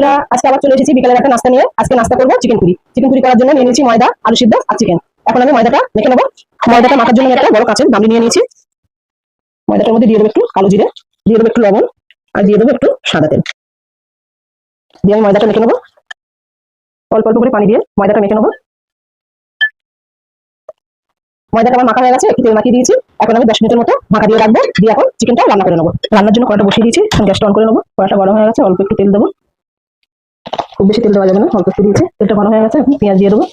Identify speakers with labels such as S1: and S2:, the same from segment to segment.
S1: বন্ধুরা, আজকে আবার চলে এসেছি বিকেলের একটা নাস্তা নিয়ে। আজকে নাস্তা করবো চিকেন পুরি। চিকেন পুরি করার জন্য নিয়ে নিয়েছি ময়দা, আলু সিদ্ধ আর চিকেন। এখন আমি ময়দাটা মেখে নেবো। ময়দাটা মাখার জন্য আমি একটা বড় কাঁচের গামলি নিয়ে নিয়েছি। ময়দাটার মধ্যে দিয়ে দেবো একটু কালো জিরে, দিয়ে দেবো একটু লবণ, আর দিয়ে দেবো একটু সাদা তেল। দিয়ে আমি ময়দাটা মেখে নেবো। অল্প অল্প করে পানি দিয়ে ময়দাটা মেখে নেবো। ময়দাটা আমার মাখা হয়ে গেছে, একটু তেল মাখিয়ে দিয়েছি। এখন আমি 10 মিনিটের মতো ঢাকা দিয়ে রাখবো, দিয়ে এখন চিকেনটা রান্না করে নেবো। রান্নার জন্য কড়াটা বসিয়ে দিয়েছি, গ্যাসটা অন করে নেবো। কড়াটা গরম হয়ে গেছে, অল্প একটু তেল দেবো। খুব বেশি তেল দেওয়া যাবে না, অল্প একটু দিয়েছি। তেলটা গরম হয়ে গেছে, এখন পেঁয়াজ দিয়ে দেবো।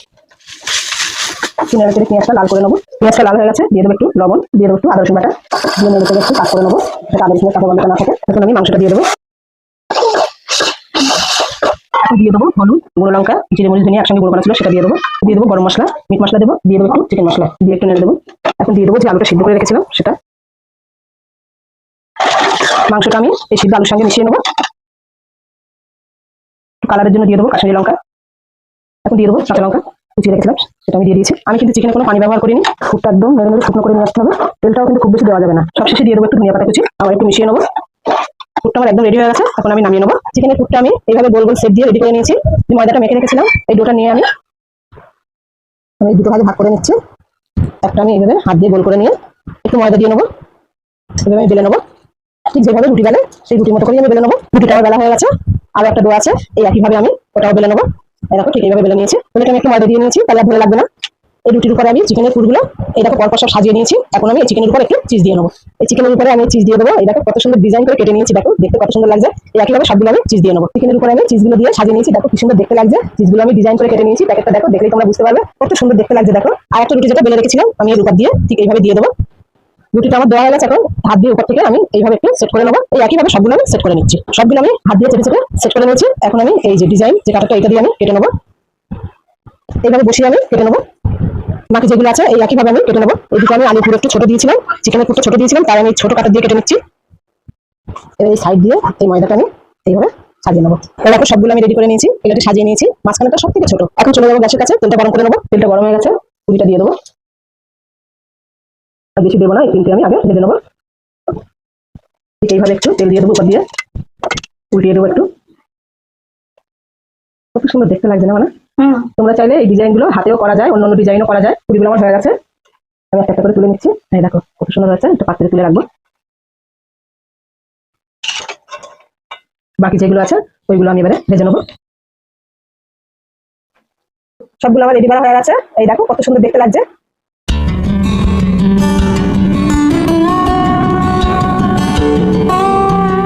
S1: পেঁয়াজটা লাল করে নেবো। পেঁয়াজটা লাল হয়ে গেছে, দিয়ে দেবো একটু লবণ, দিয়ে দেবো একটু আদা রসুন বাটা, দিয়ে নেড়ে একটু কাজ করে নেবো, যাতে আদা রসুনের কাঁচা গন্ধটা না থাকে। এখন আমি মাংসটা দিয়ে দেবো। এখন দিয়ে দেবো হলুদ, গুঁড়ো লঙ্কা, জিরে মরিচ ধনিয়া একসঙ্গে গুঁড়ো করা ছিল সেটা দিয়ে দেবো। দিয়ে দেবো গরম মশলা, মিট মশলা দেবো, দিয়ে দেবো একটু চিকেন মশলা, দিয়ে একটু নেড়ে দেবো। এখন দিয়ে দেবো যে আলুটা সিদ্ধ করে রেখেছিলাম সেটা। মাংসটা আমি এই সিদ্ধ আলুর সঙ্গে মিশিয়ে নেবো। কালারের জন্য দিয়ে দেবো কাশ্মীরি লঙ্কা। এখন দিয়ে দেবো কাঁচা লঙ্কা কুচিয়ে রেখেছিলাম, সেটা আমি দিয়ে দিয়েছি। আমি কিন্তু চিকেনে কোনো পানি ব্যবহার করিনি, খুবটা একদম মেরে মেরে শুকনো করে নিয়ে আসতে হবে। তেলটাও কিন্তু খুব বেশি দেওয়া যাবে না। সবশেষে দিয়ে দেবো একটু ধনিয়া পাতা কুচি, আবার একটু মিশিয়ে নেবো। ফুটটা আমার একদম রেডি হয়ে গেছে, এখন আমি নামিয়ে নেবো। চিকেনের ফুটটা আমি এইভাবে গোল গোল শেপ দিয়ে রেডি করে নিয়েছি। যে ময়দাটা মেখে রেখেছিলাম এই ডোটা নিয়ে আমি দুটো ভাগে ভাগ করে নিচ্ছি। একটা আমি এইভাবে হাত দিয়ে গোল করে নিয়ে একটু ময়দা দিয়ে নেবো, এভাবে আমি বেলে নেবো। ঠিক যেভাবে রুটি বেলে সেই রুটির মতো করে আমি বেলে নেবো। রুটিটা আমার বেলা হয়ে গেছে, আরো একটা ডো আছে, এই একইভাবে আমি ওটাও বেলে নেবো। এরকম ঠিক এইভাবে বেলে নিয়েছি। প্লেটে আমি একটু ময়দা দিয়ে নিয়েছি, তাহলে ধরে লাগবে না। এই রুটির উপরে আমি চিকেনের পুরগুলো এই দেখো পরপর সব সাজিয়ে নিয়েছি। এখন আমি এই চিকেনের উপর একটু চিজ দিয়ে নেবো। এই চিকেনের উপরে আমি চিজ দিয়ে দেবো। এই দেখো কত সুন্দর ডিজাইন করে কেটে নিয়েছি, দেখো দেখতে কত সুন্দর লাগছে। এই একইভাবে সবগুলো আমি চিজ দিয়ে নেবো। চিকেনের উপরে আমি চিজগুলো দিয়ে সাজিয়ে নিয়েছি, দেখো কি সুন্দর দেখতে লাগছে। চিজগুলো আমি ডিজাইন করে কেটে নিয়েছি, প্যাকেটটা দেখো, দেখলেই তোমরা বুঝতে পারবে কত সুন্দর দেখতে লাগছে। দেখো আর একটা রুটি যেটা বেলে রেখেছিলাম আমি এর উপর দিয়ে ঠিক এইভাবে দিয়ে দেবো। রুটিটা আমার দেওয়া হয়ে গেছে, এখন হাত দিয়ে উপর থেকে আমি এইভাবে একটু সেট করে নেবো। এই একইভাবে সবগুলো আমি সেট করে নিচ্ছি। সবগুলো আমি হাত দিয়ে চেপে চেপে সেট করে নিচ্ছি। এখন আমি এই যে ডিজাইন যে কাটারটা এটা দিয়ে আমি কেটে নেবো। এইভাবে বসিয়ে আমি কেটে নেবো। বাকি যেগুলো আছে এই একইভাবে আমি কেটে নেবো। এদিকে আমি আলু পুরো একটু ছোট দিয়েছিলাম, চিকেনের পুরো ছোট দিয়েছিলাম, তাই আমি ছোট কাটা দিয়ে কেটে নিচ্ছি। এবার এই সাইড দিয়ে এই ময়দাটা আমি এইভাবে সাজিয়ে নেবো। দেখো সবগুলো আমি রেডি করে নিয়েছি, প্লেটে সাজিয়ে নিয়েছি। মাঝখানেটা সব থেকে ছোট। এখন চলে যাবো গ্যাসের কাছে, তেলটা গরম করে নেবো। তেলটা গরম হয়ে গেছে, পুরিটা দিয়ে দেবো। আর বেশি দেবো না, এই তিনটে আমি আগে ভেজে নেবো। এইভাবে একটু তেল দিয়ে দেবো, উপর দিয়ে উল্টিয়ে দেবো একটু। কত সুন্দর দেখতে লাগছে না? মানে তোমরা চাইলে এই ডিজাইন গুলো হাতেও করা যায়, অন্য ডিজাইনও করা যায়। পুরিগুলো আমার হয়ে গেছে, আমি একটা করে তুলে নিচ্ছি। এই দেখো কত সুন্দর হয়েছে, একটা পাত্রে তুলে রাখবো। বাকি যেগুলো আছে ওইগুলো আমি এবারে ভেজে নেবো। সবগুলো আমার রেডি করা হয়ে গেছে। এই দেখো কত সুন্দর দেখতে লাগছে।